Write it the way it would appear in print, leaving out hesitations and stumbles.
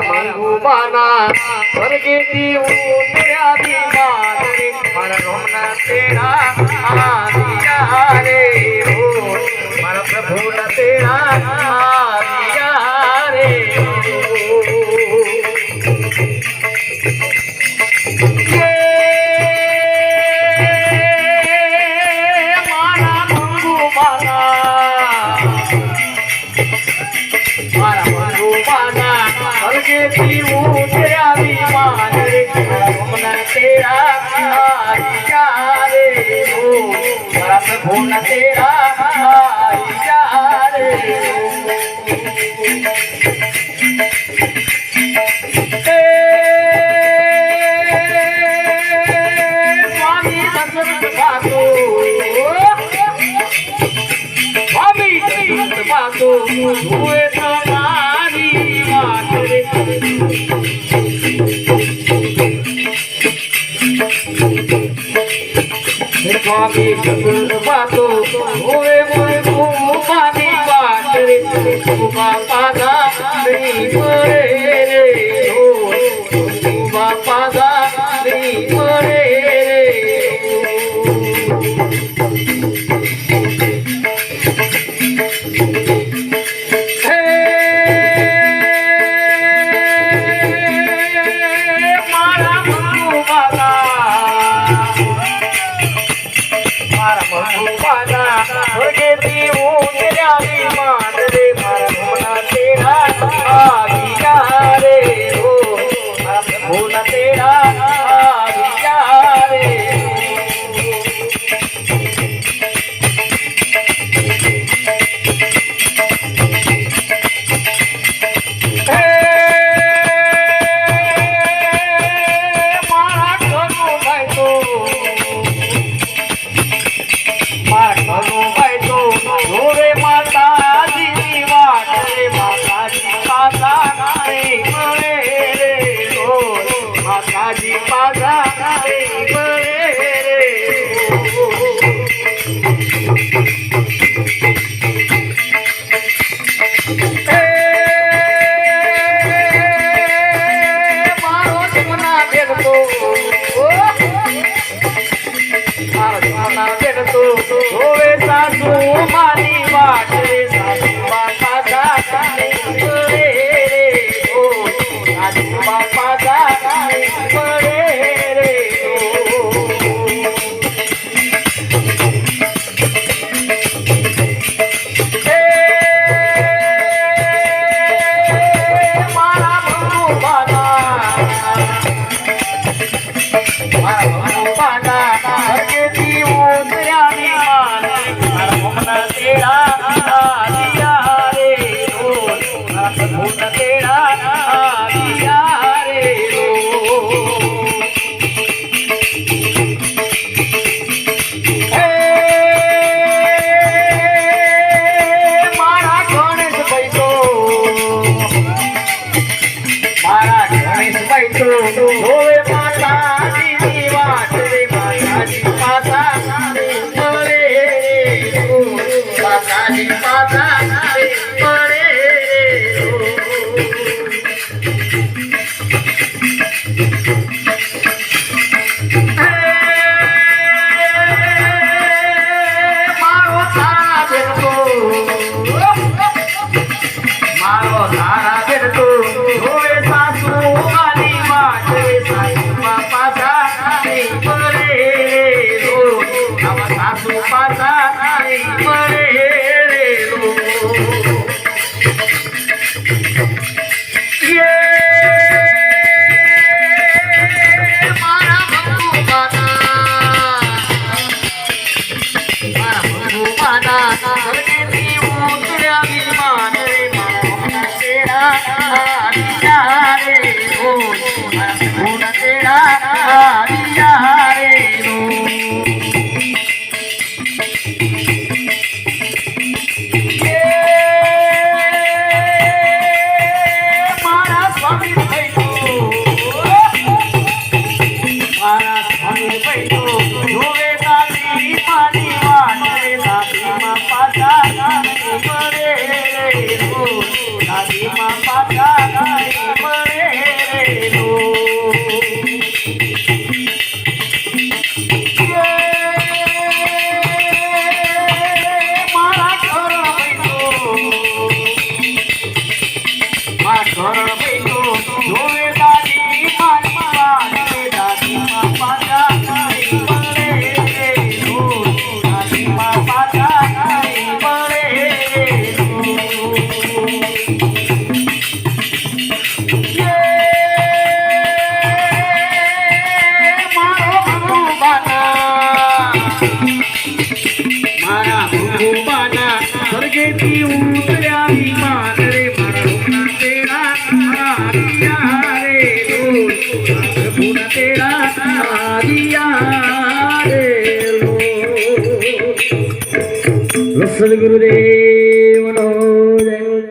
महबूबाना स्वर्गेती उतर्या विमान रे मारा रोमना तेरा आदिया रे हो मारा प्रभु ना तेरा आदिया रे तेरा विमान रे रोमना तेरा आदिया रे हो मारा प्रभु ना तेरा आदिया रे स्वामी भगवत बातो स्वामी भगवत बातो हुए तुम्हारी बात रे स्वामी भगवत बातो हुए मोरे भूमानी बात रे बापा दा नहीं मोरे रे हो बापा दा नहीं मोरे रे स्वर्गेती उतर्या विमान रे मारा रोमना तेरा आदिया रे हो मारा प्रभु ना तेरा आदिया रे माताजी पाजा नहीं मरे रे मारो जमुना देखो मारो जमुना देखो होवे सासू मानी बात रे सासू बापा दा नहीं मरे रे हो सासू बापा दा तेरा आदिया रे हो प्रभु ना तेरा आदिया रे मारा गणेश बैठो होवे माता जी वाट रे माता जी माता माताजी माता मरे मारो तारा देखो मारो तारा देखो होवे सासू वाली बात रे सासू बापा दा नहीं मरे रो अब सासू पासा नहीं मरे स्वर्गेती उतर्या विमान रे मारा तेरा आदिया रे हो मारा प्रभु ना तेरा आदिया रे मारा स्वामी बैठो धोवे दादी मानी वाट रे दादी माँ पाता मरे रे हो दादी माँ पाता मरे मारा भूपाना स्वर्गेती उतर्या विमान रे मारा रुग्ण तेरा आदिया रे लोल रुग्ण तेरा आदिया रे लोल सद्गुरुदेव